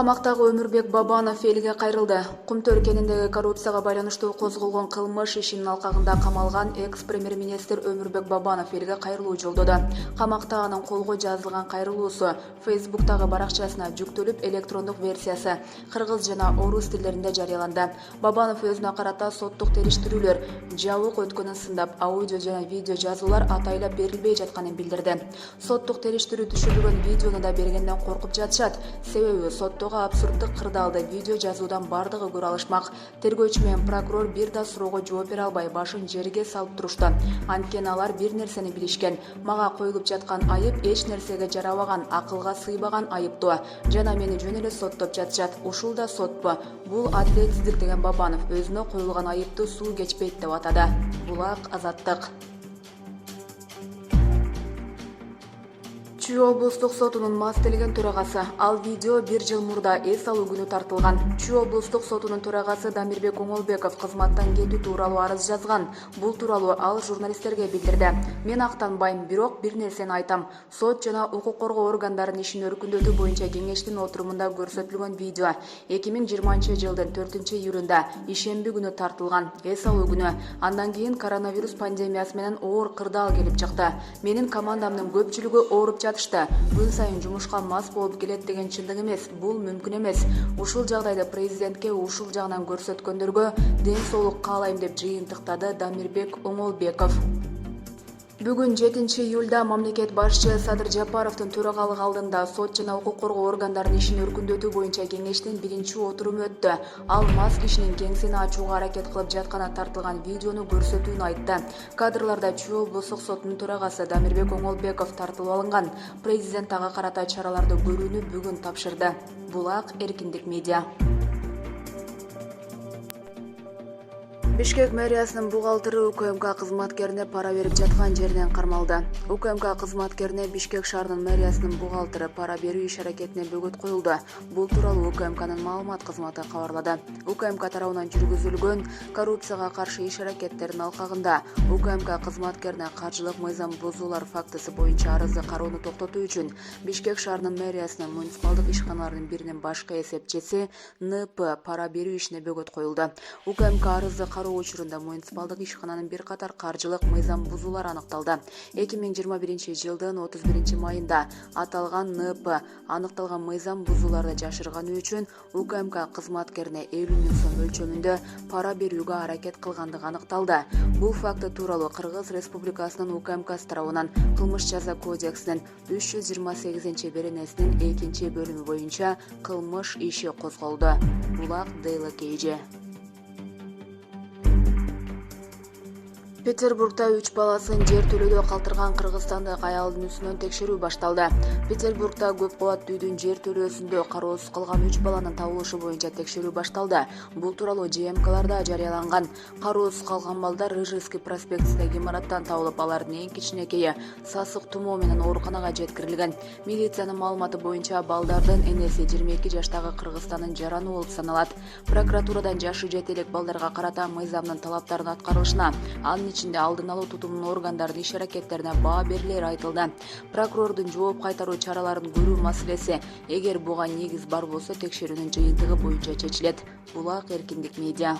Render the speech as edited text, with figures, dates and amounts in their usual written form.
Камактагы Өмүрбек Бабанов элге кайрылды. Кумтөр кеніндегі коррупцияга байланыштуу козголгон кылмыш ишинин алкагында камалган экс-премьер-министр Өмүрбек Бабанов элге кайрылуу жолдоду. Камакта анын колго жазылган кайрылуусу Facebook'тагы баракчасына жүктөлүп, электрондук версиясы кыргыз жана орус тилдеринде жарыяланды. Бабанов өзүнө карата соттук териштирүүлөр жабык өткөнүн сындап, аудио жана видео жазуулар атайлап берилбей жатканын билдирди. Соттук териштирүү түшүрүлгөн видеону да бергенден коркуп жатышат. Себеби соттогу абсурддук кырдаалды видео жазуудан бардыгы көрө алышмак. Тергөөчү менен прокурор бир да суроого жооп бере албай башын жерге салып турушту. Анткени алар бир нерсени билишкен: мага коюлуп жаткан айып эч нерсеге жарабаган, акылга сыйбаган айыптоо жана мени жөн эле соттоп жатышат. Ушул да сотпу? Бул адилетсиздик деген Бабанов өзүнө коюлган айыпты суу кечпейт деп атады. Булак Азаттык. Чүй облустук сотунун мас делген төрагасы. Ал видео 1 жыл мурда эс алуу күнү тартылган. Чүй облустук сотунун төрагасы Дамирбек Оңолбеков кызматтан кетүү тууралуу арыз жазган. Бул тууралуу ал журналисттерге билдирди. Мен актанбайм, бирок бир нерсени айтам. Сот жана укук коргоо органдарынын ишин өркүндөтүү боюнча кеңештин отурумунда көрсөтүлгөн видео 2020-жылдын 4-июлунда ишемби күнү тартылган. Эс алуу күнү. Андан кийин коронавирус пандемиясы менен оор кырдаал келип чыкты. Менин командамдын көпчүлүгү ооруп күн сайын жумушка мас болуп келет деген чындык эмес. Бул мүмкүн эмес. Ушул жагдайда президентке ушул жагынан көрсөткөндөргө ден соолук каалайм деп жыйынтыктады Дамирбек Оңолбеков. Бүгүн 7-июлда мамлекет башчы Садыр Жапаровдун төрагалык алдында сот жана укук коргоо органдарынын ишин өркүндөтүү боюнча кеңештин 1-чи отуруму өттү. Ал мас кишинин кеңсени ачууга аракет кылып жатканы тартылган видеону көрсөтүүнү айтты. Кадрларда Чүй облустук сотунун төрагасы Дамирбек Оңолбеков тартылып алынган. Президент ага карата чараларды көрүүнү бүгүн тапшырды. Булак Эркиндик медиа. Бишкек мэриясынын бухгалтери УКМК кызматкерине пара берип жаткан жеринен кармалды. УКМК кызматкерине Бишкек шаарынын мэриясынын бухгалтери пара берүү иш-аракетине бөгөт коюлду. Бул тууралуу УКМКнын маалымат кызматы кабарлады. УКМК тарабынан жүргүзүлгөн коррупцияга каршы иш-аракеттердин алкагында УКМК кызматкерине каржылык мыйзам бузуулар фактысы боюнча арызды кароону токтотуу үчүн Бишкек шаарынын мэриясынын муниципалдык ишканаларынын биринин башкы эсепчиси НП пара берүү ишине бөгөт коюлду. УКМК арызды учурунда муниципалдык ишкананын бир катар каржылык мыйзам бузуулары аныкталды. 2021-жылдын 31-майында аталган НП аныкталган мыйзам бузууларды жашырганы үчүн УКМК кызматкерине 50 000 сом өлчөмүндө пара берүүгө аракет кылгандыгы аныкталды. Бул факты тууралуу Кыргыз Республикасынын УКМК тарабынан кылмыш жаза кодексинин 328-беренесинин 2-бөлүмү боюнча кылмыш иши козголду. Булак Дейла Кейже. Петербургда 3 баласын жер төлөөдө калтырган кыргызстандык аялдын үстүнөн текшерүү башталды. Петербургда көп кабаттуу үйдүн жер төлөөсүндө кароосуз калган 3 баланын табылышы боюнча текшерүү башталды. Бул тууралуу ЖМКларда жарыяланган. Кароосуз калган балдар Рыжевский проспектисиндеги имараттан табылып, алардын эң кичинекейи сасык тумоо менен ооруканага жеткирилген. Милициянын маалыматы боюнча балдардын энеси 22 жаштагы Кыргызстандын жараны болуп саналат. Прокуратурадан жашы жете элек балдарга карата мыйзамдын талаптарын аткарылышына, анын ичинде алдын алуу тутумунун органдардын иш-аракеттерине баа берилери айтылды. Прокурордун жооп кайтаруу чараларын көрүү маселеси, эгер буга негиз бар болсо, текшерүүнүн жыйынтыгы боюнча чечилет. Булак Эркиндик медиа.